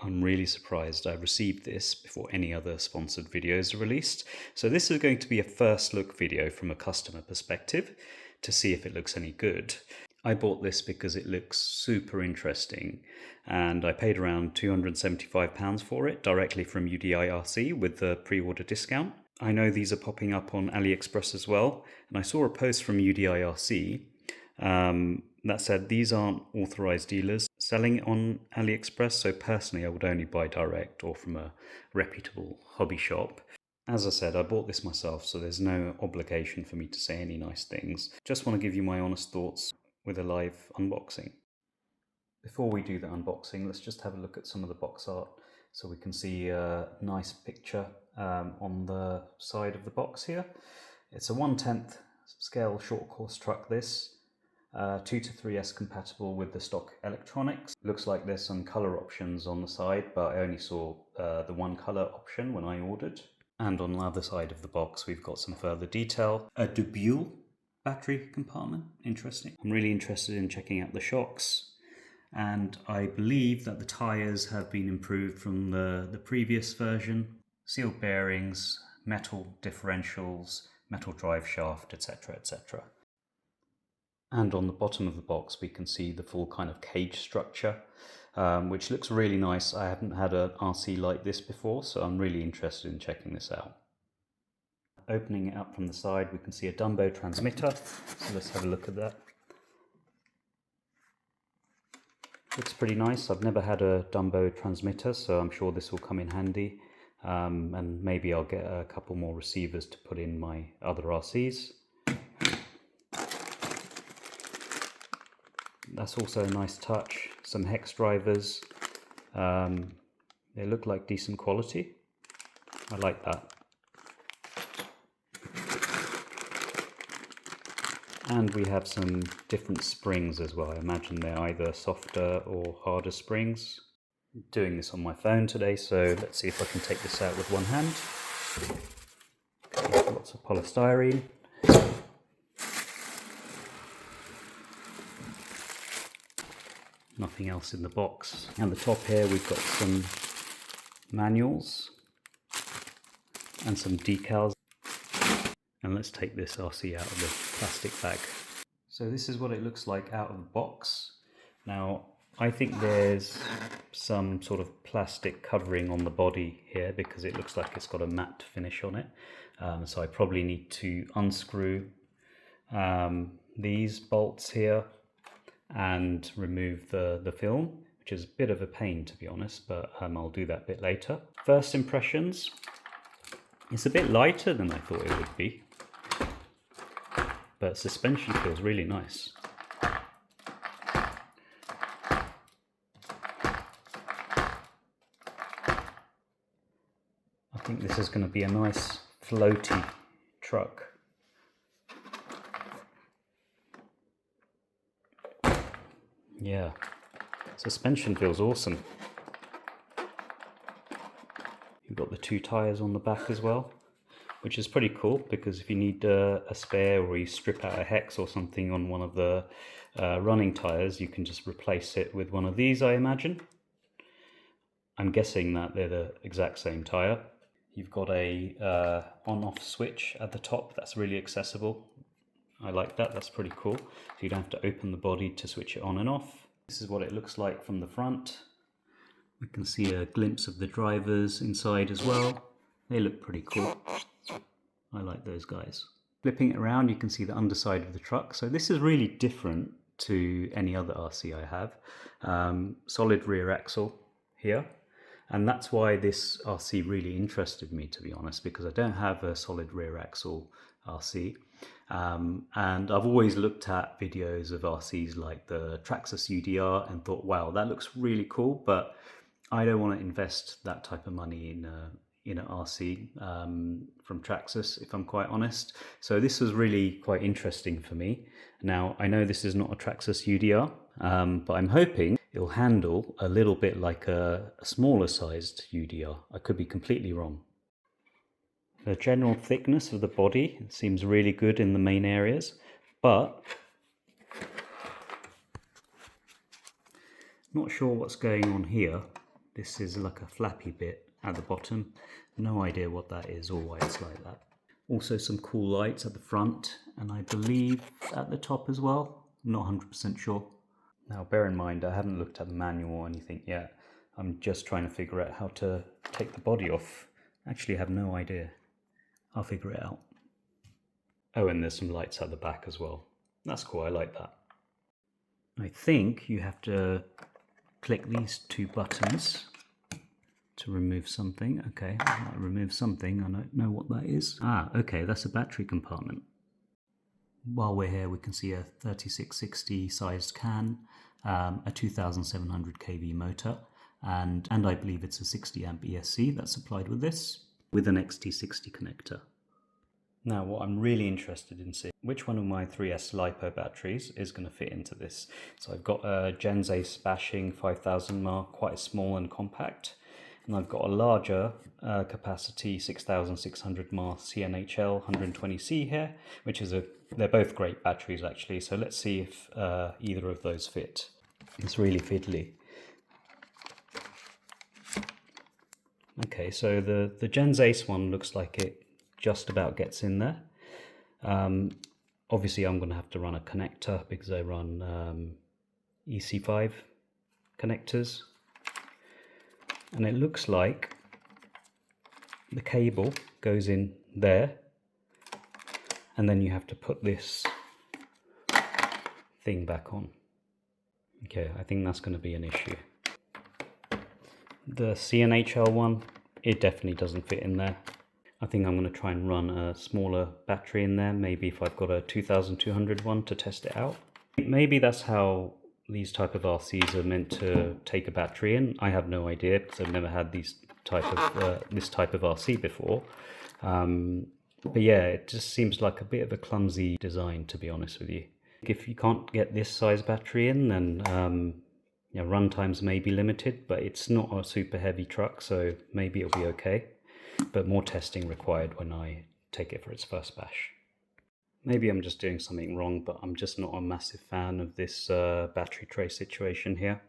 I'm really surprised I received this before any other sponsored videos are released. So this is going to be a first look video from a customer perspective to see if it looks any good. I bought this because it looks super interesting and I paid around £275 for it directly from UDIRC with the pre-order discount. I know these are popping up on AliExpress as well, and I saw a post from UDIRC that said these aren't authorized dealers selling it on AliExpress, so personally I would only buy direct or from a reputable hobby shop. As I said, I bought this myself, so there's no obligation for me to say any nice things. Just want to give you my honest thoughts with a live unboxing. Before we do the unboxing, let's just have a look at some of the box art so we can see a nice picture on the side of the box here. It's a 1/10 scale short course truck, this. 2 to 3S compatible with the stock electronics. Looks like there's some color options on the side, but I only saw the one color option when I ordered. And on the other side of the box, we've got some further detail. A dual battery compartment, interesting. I'm really interested in checking out the shocks. And I believe that the tires have been improved from the previous version. Sealed bearings, metal differentials, metal drive shaft, etc., etc. And on the bottom of the box, we can see the full kind of cage structure, which looks really nice. I haven't had an RC like this before, so I'm really interested in checking this out. Opening it up from the side, we can see a Dumbo transmitter. So let's have a look at that. Looks pretty nice. I've never had a Dumbo transmitter, so I'm sure this will come in handy. And maybe I'll get a couple more receivers to put in my other RCs. That's also a nice touch. Some hex drivers. They look like decent quality. I like that. And we have some different springs as well. I imagine they're either softer or harder springs. I'm doing this on my phone today, so let's see if I can take this out with one hand. Okay, lots of polystyrene. Nothing else in the box. And the top here we've got some manuals and some decals. And let's take this RC out of the plastic bag. So this is what it looks like out of the box. Now I think there's some sort of plastic covering on the body here because it looks like it's got a matte finish on it. So I probably need to unscrew these bolts here and remove the film, which is a bit of a pain to be honest, but I'll do that a bit later. First impressions, it's a bit lighter than I thought it would be, but suspension feels really nice. I think this is going to be a nice floaty truck. Yeah, suspension feels awesome. You've got the 2 tires on the back as well, which is pretty cool because if you need a spare or you strip out a hex or something on one of the running tires, you can just replace it with one of these, I imagine. I'm guessing that they're the exact same tire. You've got a on-off switch at the top that's really accessible. I like that, that's pretty cool. So you don't have to open the body to switch it on and off. This is what it looks like from the front. We can see a glimpse of the drivers inside as well. They look pretty cool. I like those guys. Flipping it around, you can see the underside of the truck. So this is really different to any other RC I have. Solid rear axle here. And that's why this RC really interested me, to be honest, because I don't have a solid rear axle RC. And I've always looked at videos of RCs like the Traxxas UDR and thought, wow, that looks really cool, but I don't want to invest that type of money in an RC from Traxxas, if I'm quite honest. So this was really quite interesting for me. Now, I know this is not a Traxxas UDR, but I'm hoping it'll handle a little bit like a smaller sized UDR. I could be completely wrong. The general thickness of the body seems really good in the main areas, but not sure what's going on here This is like a flappy bit at the bottom. No idea what that is or why it's like that. Also some cool lights at the front, and I believe at the top as well. I'm not 100% sure. Now bear in mind, I haven't looked at the manual or anything yet. I'm just trying to figure out how to take the body off. Actually, I have no idea. I'll figure it out. Oh, and there's some lights at the back as well. That's cool, I like that. I think you have to click these two buttons to remove something. Okay, I might remove something. I don't know what that is. Ah, okay, that's a battery compartment. While we're here, we can see a 3660 sized can, a 2700 kV motor, and I believe it's a 60 amp ESC that's supplied with this, with an XT60 connector. Now, what I'm really interested in seeing, which one of my 3S LiPo batteries is going to fit into this. So I've got a Gens Ace Bashing 5000 mAh, quite small and compact. And I've got a larger capacity 6600 mAh CNHL 120C here, which is they're both great batteries actually. So let's see if either of those fit. It's really fiddly. Okay, so the Gens Ace one looks like it just about gets in there. Obviously I'm going to have to run a connector because I run EC5 connectors, and it looks like the cable goes in there, and then you have to put this thing back on. Okay, I think that's going to be an issue. The CNHL one, it definitely doesn't fit in there. I think I'm going to try and run a smaller battery in there, maybe if I've got a 2200 one to test it out. Maybe that's how these type of RCs are meant to take a battery in. I have no idea because I've never had this type of RC before. But yeah, it just seems like a bit of a clumsy design, to be honest with you. If you can't get this size battery in, then run times may be limited, but it's not a super heavy truck, so maybe it'll be okay. But more testing required when I take it for its first bash. Maybe I'm just doing something wrong, but I'm just not a massive fan of this battery tray situation here.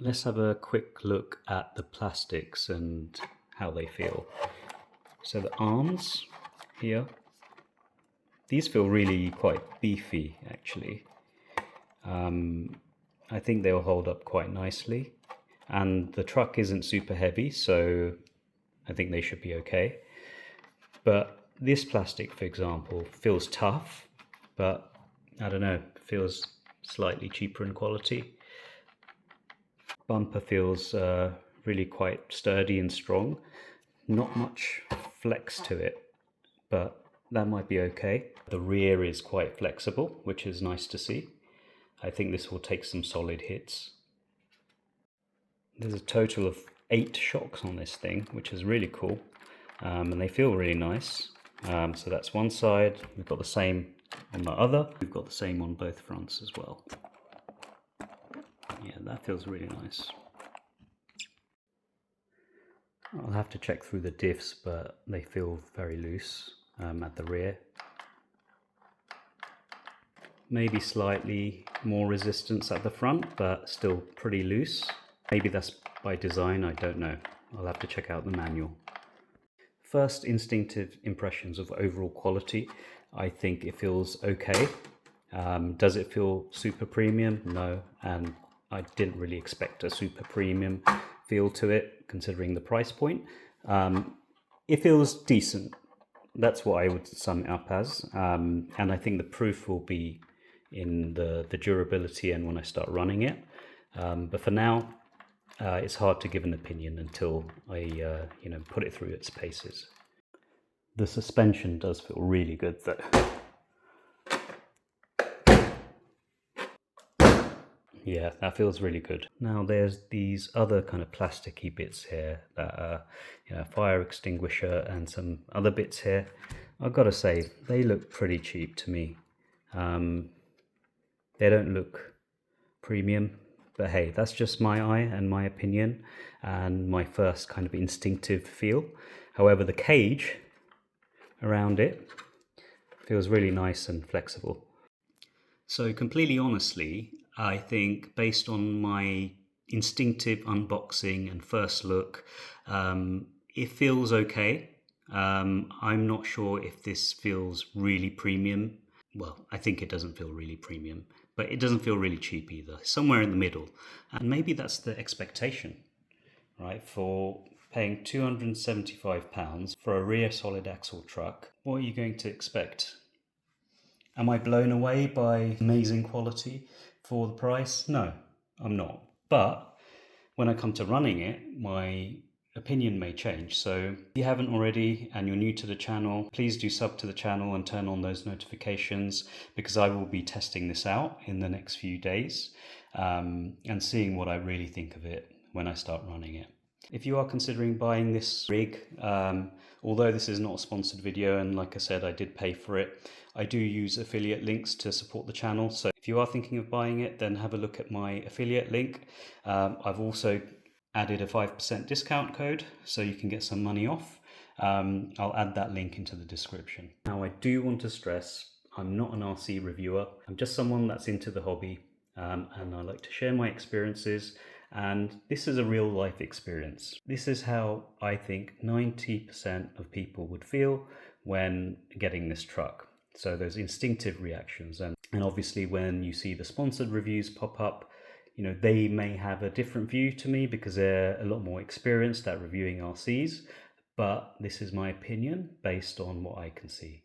Let's have a quick look at the plastics and how they feel. So the arms here, these feel really quite beefy actually. I think they'll hold up quite nicely, and the truck isn't super heavy, so I think they should be okay. But this plastic, for example, feels tough, but I don't know, feels slightly cheaper in quality. Bumper feels really quite sturdy and strong. Not much flex to it, but that might be okay. The rear is quite flexible, which is nice to see. I think this will take some solid hits. There's a total of 8 shocks on this thing, which is really cool, and they feel really nice. So that's one side. We've got the same on the other. We've got the same on both fronts as well. Yeah, that feels really nice. I'll have to check through the diffs, but they feel very loose at the rear. Maybe slightly more resistance at the front, but still pretty loose. Maybe that's by design, I don't know. I'll have to check out the manual. First instinctive impressions of overall quality, I think it feels okay. Does it feel super premium? No, and I didn't really expect a super premium feel to it considering the price point. It feels decent. That's what I would sum it up as, and I think the proof will be in the durability and when I start running it. But for now, it's hard to give an opinion until I put it through its paces. The suspension does feel really good though. Yeah, that feels really good. Now there's these other kind of plasticky bits here that are, fire extinguisher and some other bits here. I've got to say, they look pretty cheap to me. They don't look premium, but hey, that's just my eye and my opinion and my first kind of instinctive feel. However, the cage around it feels really nice and flexible. So completely honestly, I think based on my instinctive unboxing and first look, it feels okay. I'm not sure if this feels really premium. Well, I think it doesn't feel really premium, but it doesn't feel really cheap either. Somewhere in the middle. And maybe that's the expectation, right? For paying £275 for a rear solid axle truck, what are you going to expect? Am I blown away by amazing quality for the price? No, I'm not. But when I come to running it, my opinion may change. So if you haven't already and you're new to the channel, please do sub to the channel and turn on those notifications, because I will be testing this out in the next few days and seeing what I really think of it when I start running it. If you are considering buying this rig, although this is not a sponsored video, and like I said, I did pay for it, I do use affiliate links to support the channel. So if you are thinking of buying it, then have a look at my affiliate link. I've also added a 5% discount code so you can get some money off. I'll add that link into the description. Now, I do want to stress, I'm not an RC reviewer. I'm just someone that's into the hobby, and I like to share my experiences. And this is a real life experience. This is how I think 90% of people would feel when getting this truck. So those instinctive reactions. And obviously when you see the sponsored reviews pop up, you know, they may have a different view to me because they're a lot more experienced at reviewing RCs. But this is my opinion based on what I can see.